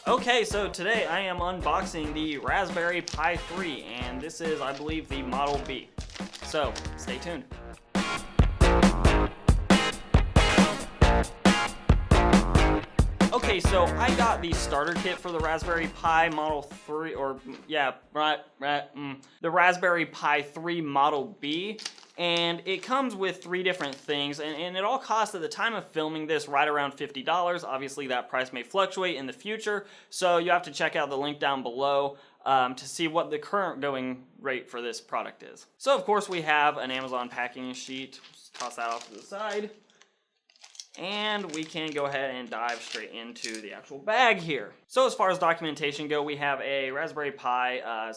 Okay, so today I am unboxing the Raspberry Pi 3, and this is, I believe, the Model B. So, stay tuned. Okay, so I got the starter kit for the Raspberry Pi Model 3, the Raspberry Pi 3 Model B, and it comes with three different things, and it all costs at the time of filming this right around $50. Obviously, that price may fluctuate in the future, so you have to check out the link down below to see what the current going rate for this product is. So, of course, we have an Amazon packing sheet. Just toss that off to the side. And we can go ahead and dive straight into the actual bag here. So as far as documentation go, we have a Raspberry Pi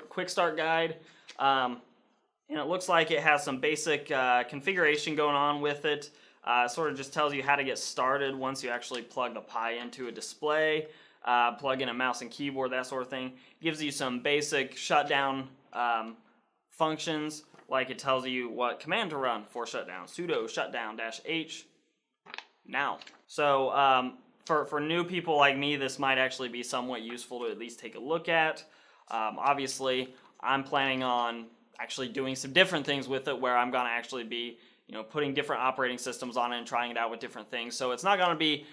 quick start guide. And it looks like it has some basic configuration going on with it. Sort of just tells you how to get started once you actually plug the Pi into a display, plug in a mouse and keyboard, that sort of thing. Gives you some basic shutdown functions, like it tells you what command to run for shutdown. Sudo shutdown-h now. So for new people like me, this might actually be somewhat useful to at least take a look at. Obviously, I'm planning on actually doing some different things with it, where I'm going to actually be, putting different operating systems on it and trying it out with different things. So it's not going to be,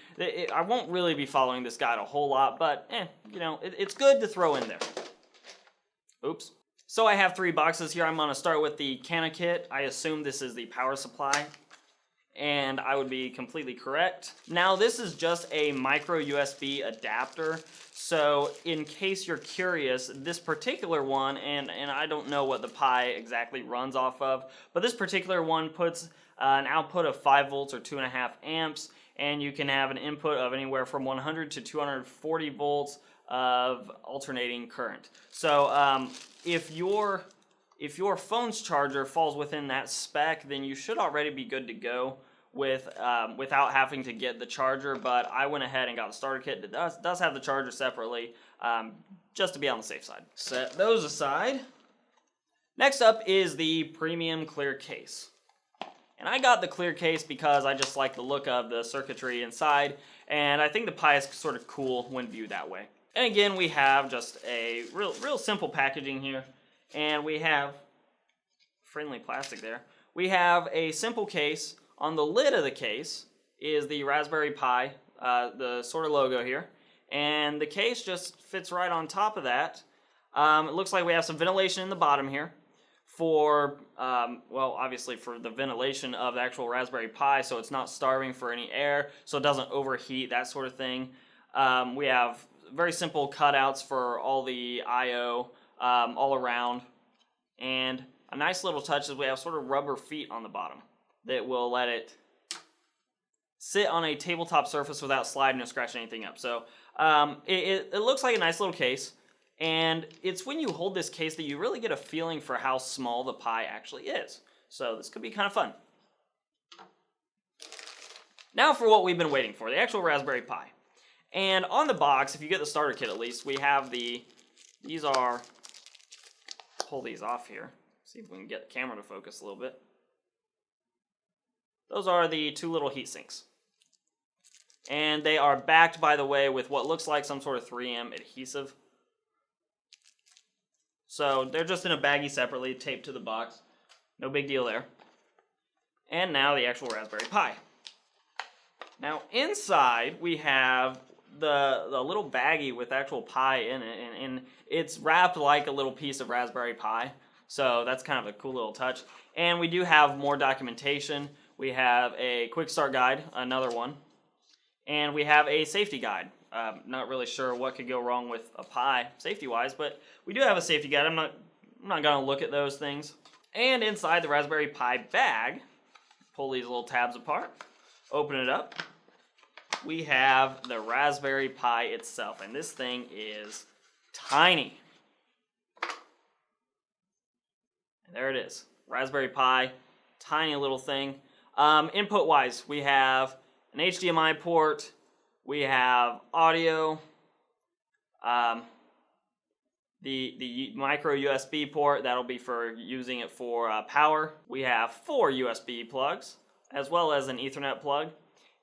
I won't really be following this guide a whole lot, but it's good to throw in there. Oops. So I have three boxes here. I'm going to start with the Cana kit. I assume this is the power supply, and I would be completely correct. Now, this is just a micro USB adapter, so in case you're curious, this particular one, and I don't know what the Pi exactly runs off of, but this particular one puts an output of 5 volts or 2.5 amps, and you can have an input of anywhere from 100 to 240 volts of alternating current. So if your phone's charger falls within that spec, then you should already be good to go without having to get the charger. But I went ahead and got the starter kit. It does have the charger separately, just to be on the safe side. Set those aside. Next up is the premium clear case. And I got the clear case because I just like the look of the circuitry inside, and I think the Pi is sort of cool when viewed that way. And again, we have just a real simple packaging here. And we have friendly plastic there. We have a simple case. On the lid of the case is the Raspberry Pi, the sort of logo here. And the case just fits right on top of that. It looks like we have some ventilation in the bottom here for, obviously for the ventilation of the actual Raspberry Pi, so it's not starving for any air, so it doesn't overheat, that sort of thing. We have very simple cutouts for all the I/O all around, and a nice little touch is we have sort of rubber feet on the bottom that will let it sit on a tabletop surface without sliding or scratching anything up. So it looks like a nice little case, and it's when you hold this case that you really get a feeling for how small the Pi actually is. So this could be kind of fun. Now for what we've been waiting for, the actual Raspberry Pi. And on the box, if you get the starter kit at least, we have these are, pull these off here, see if we can get the camera to focus a little bit. Those are the two little heat sinks. And they are backed, by the way, with what looks like some sort of 3M adhesive. So they're just in a baggie separately, taped to the box. No big deal there. And now the actual Raspberry Pi. Now inside we have the little baggie with actual Pi in it, and it's wrapped like a little piece of Raspberry Pi, so that's kind of a cool little touch. And we do have more documentation. We have a quick start guide, another one, and we have a safety guide. Not really sure what could go wrong with a Pi safety-wise, but we do have a safety guide. I'm not going to look at those things. And inside the Raspberry Pi bag, pull these little tabs apart, open it up. We have the Raspberry Pi itself, and this thing is tiny. And there it is, Raspberry Pi, tiny little thing. Input-wise, we have an HDMI port, we have audio, the micro USB port, that'll be for using it for power. We have 4 USB plugs, as well as an Ethernet plug.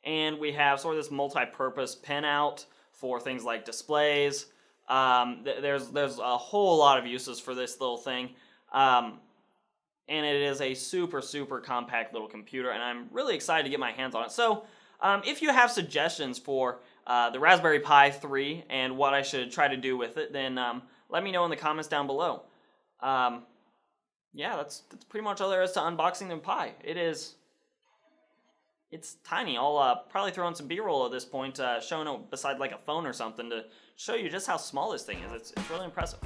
And we have sort of this multi-purpose pin out for things like displays. There's a whole lot of uses for this little thing. And it is a super compact little computer, and I'm really excited to get my hands on it. So if you have suggestions for the Raspberry Pi 3 and what I should try to do with it, then let me know in the comments down below. Yeah, that's pretty much all there is to unboxing the Pi. It's tiny. I'll probably throw in some B-roll at this point, showing it beside like a phone or something to show you just how small this thing is. It's really impressive.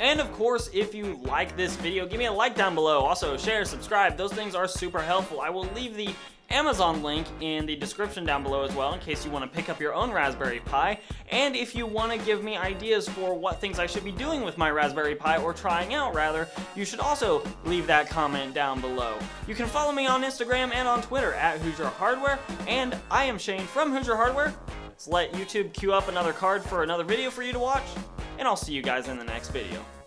And of course, if you like this video, give me a like down below. Also, share, subscribe. Those things are super helpful. I will leave the Amazon link in the description down below as well in case you want to pick up your own Raspberry Pi. And if you want to give me ideas for what things I should be doing with my Raspberry Pi, or trying out rather, you should also leave that comment down below. You can follow me on Instagram and on Twitter at Hoosier Hardware. And I am Shane from Hoosier Hardware. Let's let YouTube queue up another card for another video for you to watch. And I'll see you guys in the next video.